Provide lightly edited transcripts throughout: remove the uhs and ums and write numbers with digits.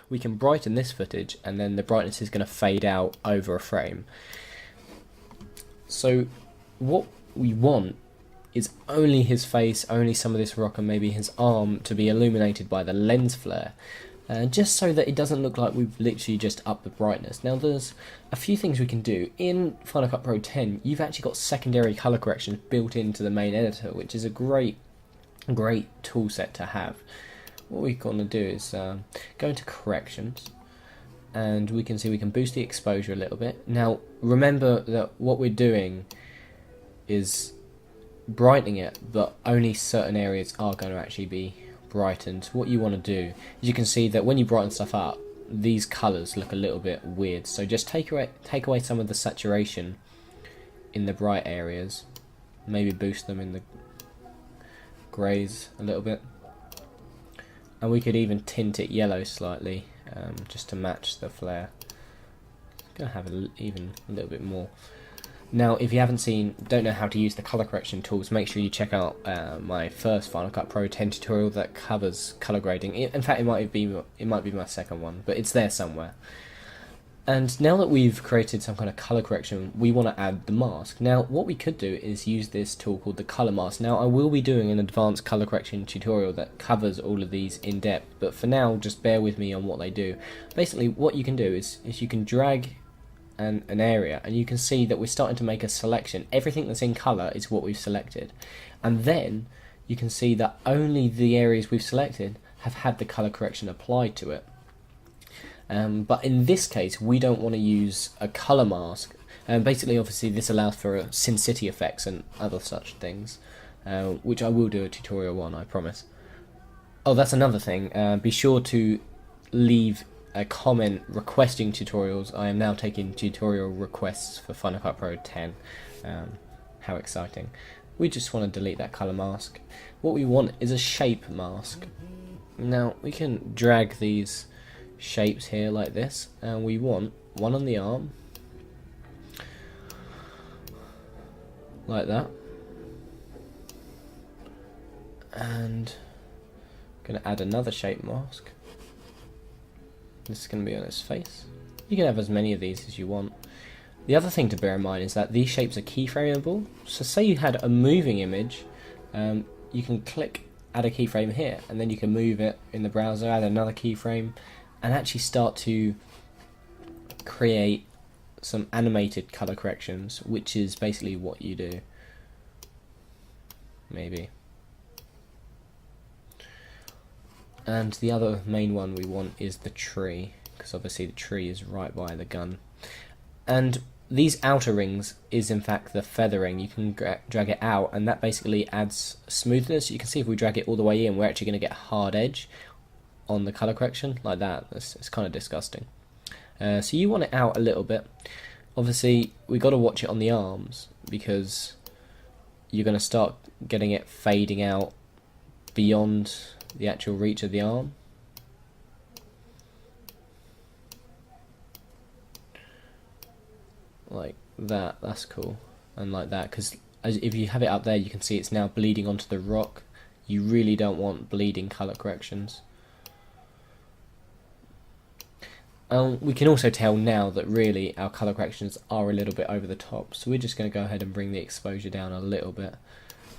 We can brighten this footage and then the brightness is going to fade out over a frame. So what we want is only his face, only some of this rock and maybe his arm to be illuminated by the lens flare. Just so that it doesn't look like we've literally just upped the brightness. Now there's a few things we can do. In Final Cut Pro 10 you've actually got secondary colour corrections built into the main editor, which is a great tool set to have. What we're going to do is go into corrections, and we can see we can boost the exposure a little bit. Now remember that what we're doing is brightening it, but only certain areas are going to actually be brightened. What you want to do is you can see that when you brighten stuff up, these colours look a little bit weird, so just take away some of the saturation in the bright areas, maybe boost them in the greys a little bit, and we could even tint it yellow slightly, just to match the flare. Gonna have even a little bit more. Now, if you don't know how to use the color correction tools, make sure you check out my first Final Cut Pro 10 tutorial that covers color grading. In fact, it might be my second one, but it's there somewhere. And now that we've created some kind of color correction, we want to add the mask. Now, what we could do is use this tool called the color mask. Now, I will be doing an advanced color correction tutorial that covers all of these in depth, but for now, just bear with me on what they do. Basically, what you can do is you can drag an area, and you can see that we're starting to make a selection. Everything that's in colour is what we've selected, and then you can see that only the areas we've selected have had the colour correction applied to it. But in this case we don't want to use a colour mask, and basically obviously this allows for Sin City effects and other such things, which I will do a tutorial on, I promise. Oh, that's another thing, be sure to leave a comment requesting tutorials. I am now taking tutorial requests for Final Cut Pro 10. How exciting. We just want to delete that colour mask. What we want is a shape mask. Now we can drag these shapes here like this, and we want one on the arm like that, and I'm going to add another shape mask. This is going to be on his face. You can have as many of these as you want. The other thing to bear in mind is that these shapes are keyframeable. So say you had a moving image, you can click add a keyframe here, and then you can move it in the browser, add another keyframe, and actually start to create some animated color corrections, which is basically what you do. Maybe. And the other main one we want is the tree, because obviously the tree is right by the gun. And these outer rings is in fact the feathering. You can drag it out, and that basically adds smoothness. You can see if we drag it all the way in, we're actually going to get a hard edge on the color correction, like that. It's kind of disgusting. So you want it out a little bit. Obviously, we got to watch it on the arms, because you're going to start getting it fading out beyond the actual reach of the arm. Like that, that's cool. And like that, because if you have it up there, you can see it's now bleeding onto the rock. You really don't want bleeding colour corrections. We can also tell now that really our colour corrections are a little bit over the top, so we're just going to go ahead and bring the exposure down a little bit.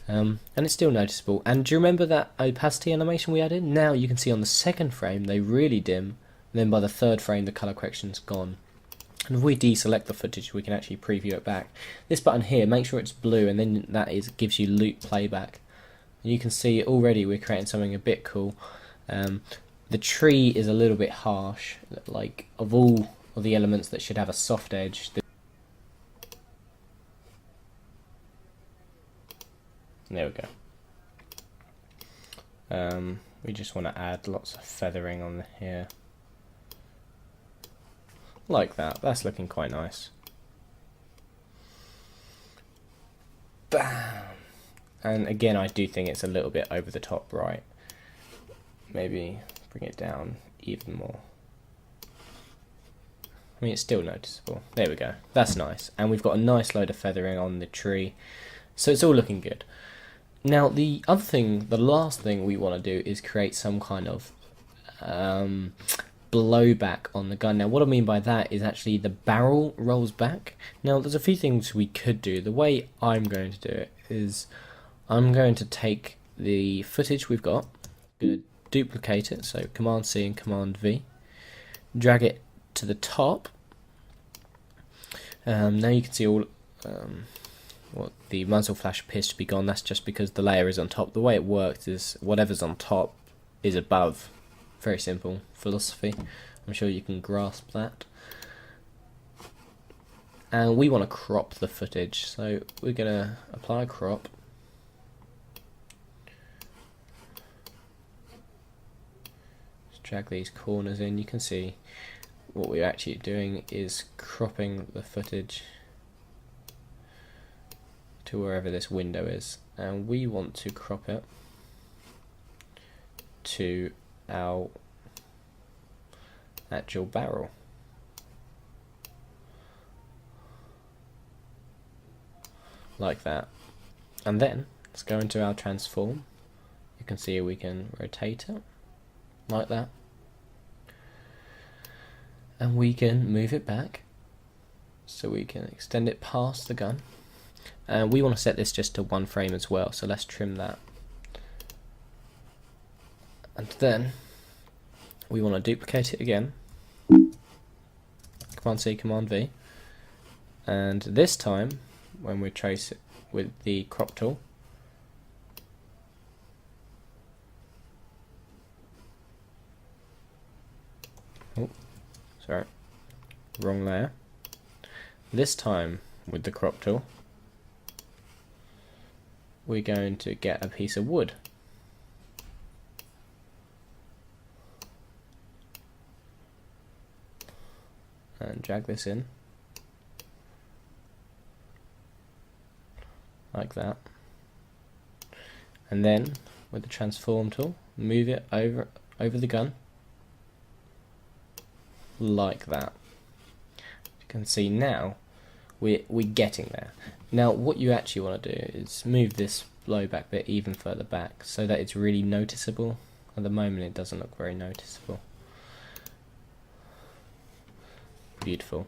And it's still noticeable. And do you remember that opacity animation we added? Now you can see on the second frame they really dim, and then by the third frame the colour correction's gone. And if we deselect the footage, we can actually preview it back. This button here, make sure it's blue, and then that gives you loop playback. And you can see already we're creating something a bit cool. The tree is a little bit harsh. Like, of all of the elements that should have a soft edge, there we go. We just want to add lots of feathering on here. Like that. That's looking quite nice. Bam! And again, I do think it's a little bit over the top bright. Maybe bring it down even more. I mean, it's still noticeable. There we go. That's nice. And we've got a nice load of feathering on the tree. So it's all looking good. Now, the other thing, the last thing we want to do is create some kind of blowback on the gun. Now what I mean by that is actually the barrel rolls back. Now there's a few things we could do. The way I'm going to do it is I'm going to take the footage we've got, I'm going to duplicate it, so Command C and Command V, drag it to the top. Now you can see all the muzzle flash appears to be gone. That's just because the layer is on top. The way it works is whatever's on top is above. Very simple philosophy. I'm sure you can grasp that. And we want to crop the footage, so we're going to apply crop. Just drag these corners in. You can see what we're actually doing is cropping the footage to wherever this window is, and we want to crop it to our actual barrel. Like that. And then let's go into our transform. You can see we can rotate it like that, and we can move it back so we can extend it past the gun. And we want to set this just to 1 frame as well, so let's trim that. And then we want to duplicate it again, Command C, Command V, and this time when we trace it with the crop tool, oh, sorry, wrong layer. This time with the crop tool, we're going to get a piece of wood. And drag this in. Like that. And then, with the transform tool, move it over the gun. Like that. You can see now, we're getting there. Now what you actually want to do is move this blowback bit even further back so that it's really noticeable. At the moment it doesn't look very noticeable. Beautiful.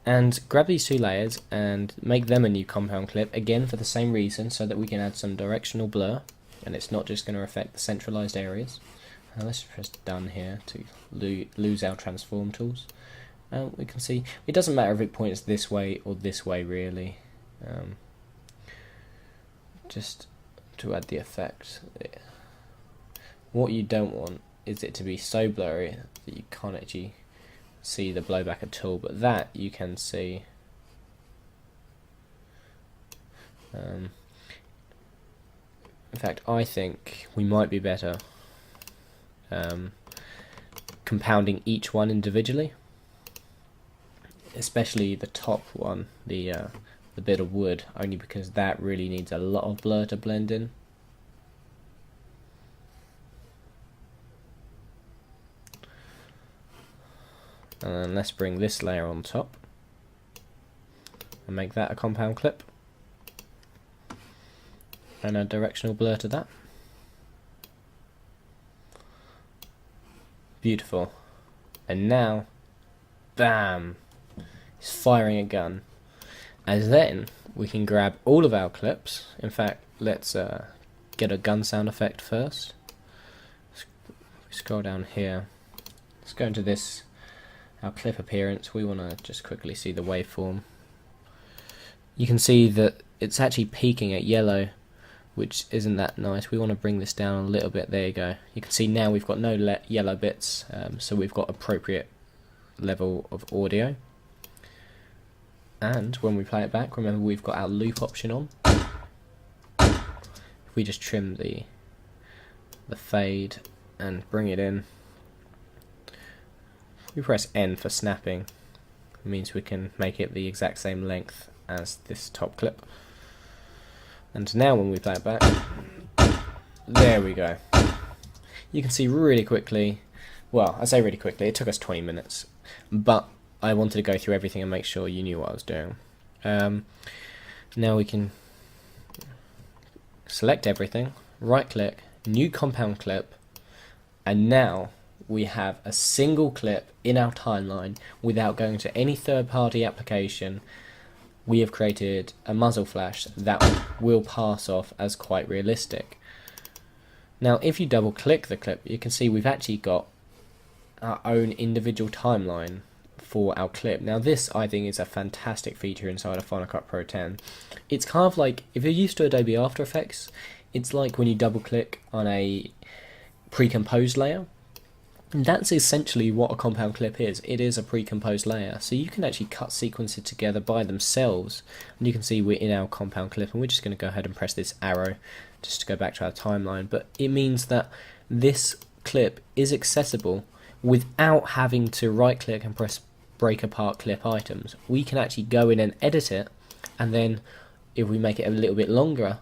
And grab these 2 layers and make them a new compound clip, again for the same reason, so that we can add some directional blur and it's not just going to affect the centralized areas. Now let's press done here to lose our transform tools. We can see it doesn't matter if it points this way or this way really, just to add the effect. What you don't want is it to be so blurry that you can't actually see the blowback at all, but that you can see. In fact, I think we might be better compounding each one individually, especially the top one, the bit of wood, only because that really needs a lot of blur to blend in. And then let's bring this layer on top and make that a compound clip and a directional blur to that. Beautiful. And now, bam, it's firing a gun. And then we can grab all of our clips. In fact, let's get a gun sound effect first. Scroll down here. Let's go into this, our clip appearance. We want to just quickly see the waveform. You can see that it's actually peaking at yellow, which isn't that nice. We want to bring this down a little bit. There you go. You can see now we've got no yellow bits, so we've got appropriate level of audio. And when we play it back, remember we've got our loop option on. If we just trim the fade and bring it in, we press N for snapping. It means we can make it the exact same length as this top clip. And now when we play it back, there we go. You can see really quickly, well, I say really quickly, it took us 20 minutes, but I wanted to go through everything and make sure you knew what I was doing. Now we can select everything, right click, new compound clip, and now we have a single clip in our timeline without going to any third-party application. We have created a muzzle flash that will pass off as quite realistic. Now if you double click the clip, you can see we've actually got our own individual timeline for our clip. Now this, I think, is a fantastic feature inside of Final Cut Pro 10. It's kind of like, if you're used to Adobe After Effects, it's like when you double click on a pre-composed layer. And that's essentially what a compound clip is. It is a pre-composed layer, so you can actually cut sequences together by themselves, and you can see we're in our compound clip, and we're just going to go ahead and press this arrow just to go back to our timeline. But it means that this clip is accessible without having to right click and press break apart clip items. We can actually go in and edit it, and then if we make it a little bit longer,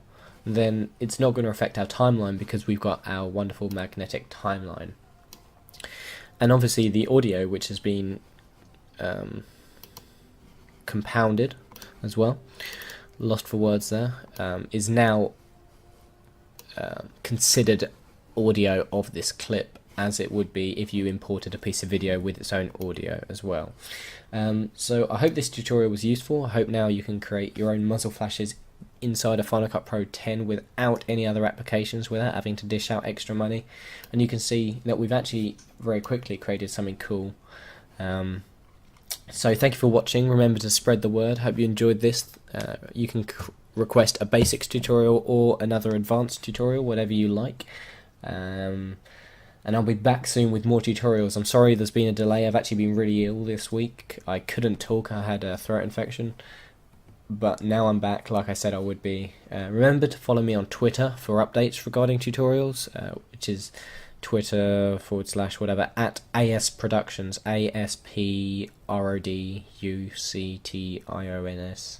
then it's not going to affect our timeline because we've got our wonderful magnetic timeline. And obviously the audio, which has been compounded as well, lost for words there, is now considered audio of this clip, as it would be if you imported a piece of video with its own audio as well. So I hope this tutorial was useful. I hope now you can create your own muzzle flashes inside of Final Cut Pro 10 without any other applications, without having to dish out extra money. And you can see that we've actually very quickly created something cool. So thank you for watching. Remember to spread the word. Hope you enjoyed this. You can request a basics tutorial or another advanced tutorial, whatever you like. And I'll be back soon with more tutorials. I'm sorry there's been a delay. I've actually been really ill this week. I couldn't talk. I had a throat infection. But now I'm back, like I said I would be. Remember to follow me on Twitter for updates regarding tutorials, which is Twitter / whatever at AS Productions, ASPRODUCTIONS.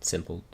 Simple.